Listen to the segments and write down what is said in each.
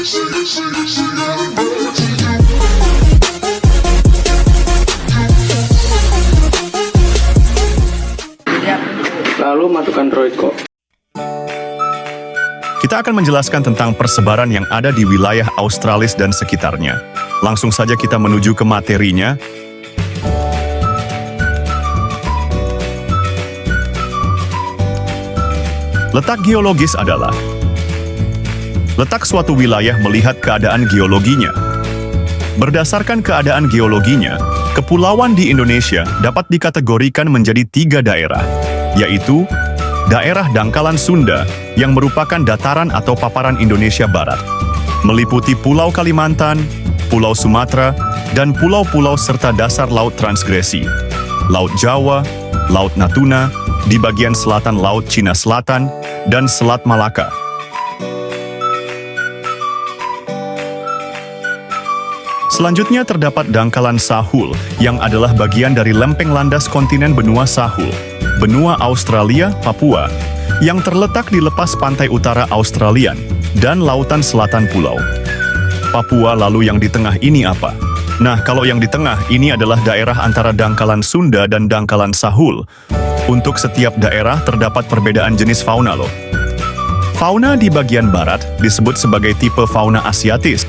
Lalu masukkan Troiko. Kita akan menjelaskan tentang persebaran yang ada di wilayah Australis dan sekitarnya. Langsung saja kita menuju ke materinya. Letak geologis adalah letak suatu wilayah melihat keadaan geologinya. Berdasarkan keadaan geologinya, kepulauan di Indonesia dapat dikategorikan menjadi 3 daerah, yaitu daerah dangkalan Sunda yang merupakan dataran atau paparan Indonesia Barat, meliputi Pulau Kalimantan, Pulau Sumatera, dan pulau-pulau serta dasar laut transgresi, Laut Jawa, Laut Natuna, di bagian selatan Laut Cina Selatan, dan Selat Malaka. Selanjutnya terdapat dangkalan Sahul, yang adalah bagian dari lempeng landas kontinen benua Sahul, benua Australia, Papua, yang terletak di lepas pantai utara Australian dan lautan selatan pulau Papua. Lalu yang di tengah ini apa? Nah, kalau yang di tengah ini adalah daerah antara dangkalan Sunda dan dangkalan Sahul. Untuk setiap daerah terdapat perbedaan jenis fauna loh. Fauna di bagian barat disebut sebagai tipe fauna asiatis.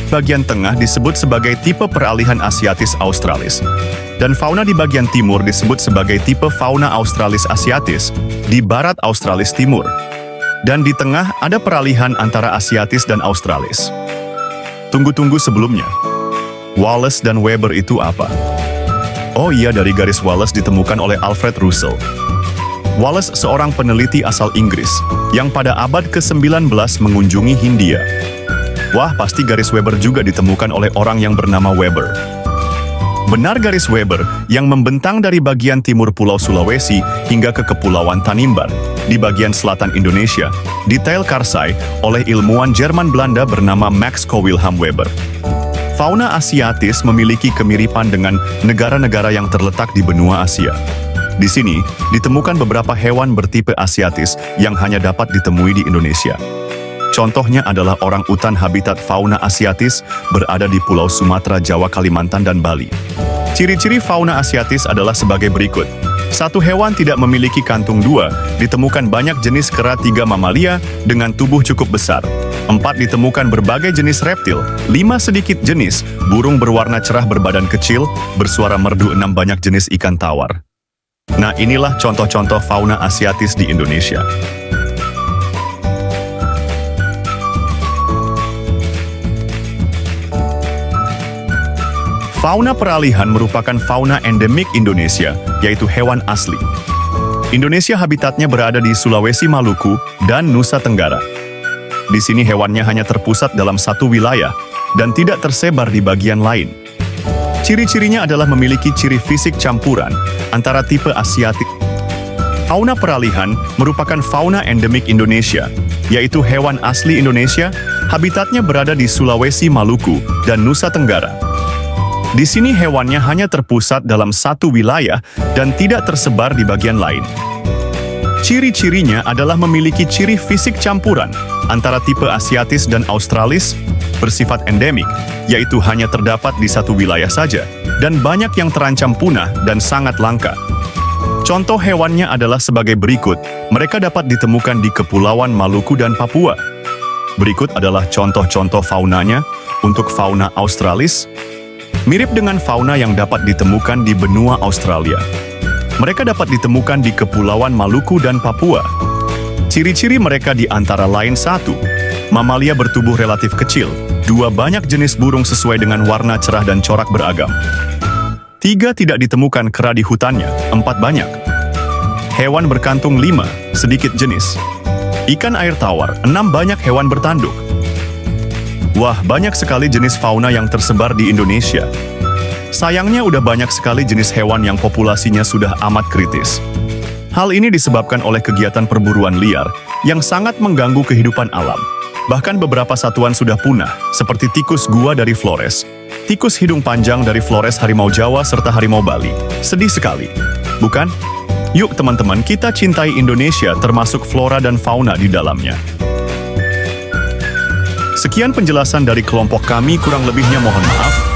Bagian tengah disebut sebagai tipe peralihan asiatis australis. Dan fauna di bagian timur disebut sebagai tipe fauna australis asiatis di barat Australis timur. Dan di tengah ada peralihan antara asiatis dan australis. Tunggu-tunggu sebelumnya. Wallace dan Weber itu apa? Oh iya, dari garis Wallace ditemukan oleh Alfred Russel. Wallace seorang peneliti asal Inggris yang pada abad ke-19 mengunjungi Hindia. Wah, pasti garis Weber juga ditemukan oleh orang yang bernama Weber. Benar, garis Weber yang membentang dari bagian timur Pulau Sulawesi hingga ke Kepulauan Tanimbar di bagian selatan Indonesia, detail karsai oleh ilmuwan Jerman Belanda bernama Max Wilhelm Weber. Fauna asiatis memiliki kemiripan dengan negara-negara yang terletak di benua Asia. Di sini, ditemukan beberapa hewan bertipe asiatis yang hanya dapat ditemui di Indonesia. Contohnya adalah orang utan habitat fauna asiatis berada di Pulau Sumatera, Jawa, Kalimantan, dan Bali. Ciri-ciri fauna asiatis adalah sebagai berikut. 1. Hewan tidak memiliki kantung 2, ditemukan banyak jenis kera 3 mamalia dengan tubuh cukup besar. 4. Ditemukan berbagai jenis reptil. 5. Sedikit jenis, burung berwarna cerah berbadan kecil, bersuara merdu. 6. Banyak jenis ikan tawar. Nah, inilah contoh-contoh fauna asiatis di Indonesia. Fauna peralihan merupakan fauna endemik Indonesia, yaitu hewan asli. Indonesia habitatnya berada di Sulawesi, Maluku, dan Nusa Tenggara. Di sini hewannya hanya terpusat dalam satu wilayah dan tidak tersebar di bagian lain. Ciri-cirinya adalah memiliki ciri fisik campuran antara tipe asiatik. Fauna peralihan merupakan fauna endemik Indonesia, yaitu hewan asli Indonesia, habitatnya berada di Sulawesi, Maluku, dan Nusa Tenggara. Di sini hewannya hanya terpusat dalam satu wilayah dan tidak tersebar di bagian lain. Ciri-cirinya adalah memiliki ciri fisik campuran antara tipe asiatis dan australis, bersifat endemik, yaitu hanya terdapat di satu wilayah saja, dan banyak yang terancam punah dan sangat langka. Contoh hewannya adalah sebagai berikut, mereka dapat ditemukan di Kepulauan Maluku dan Papua. Berikut adalah contoh-contoh faunanya. Untuk fauna australis, mirip dengan fauna yang dapat ditemukan di benua Australia. Mereka dapat ditemukan di Kepulauan Maluku dan Papua. Ciri-ciri mereka di antara lain 1. Mamalia bertubuh relatif kecil. 2. Banyak jenis burung sesuai dengan warna cerah dan corak beragam. 3. Tidak ditemukan kera di hutannya. 4. Banyak hewan berkantung. 5. Sedikit jenis ikan air tawar. 6. Banyak hewan bertanduk. Wah, banyak sekali jenis fauna yang tersebar di Indonesia. Sayangnya udah banyak sekali jenis hewan yang populasinya sudah amat kritis. Hal ini disebabkan oleh kegiatan perburuan liar yang sangat mengganggu kehidupan alam. Bahkan beberapa satuan sudah punah, seperti tikus gua dari Flores, tikus hidung panjang dari Flores harimau Jawa, serta harimau Bali. Sedih sekali, bukan? Yuk teman-teman, kita cintai Indonesia termasuk flora dan fauna di dalamnya. Sekian penjelasan dari kelompok kami, kurang lebihnya mohon maaf.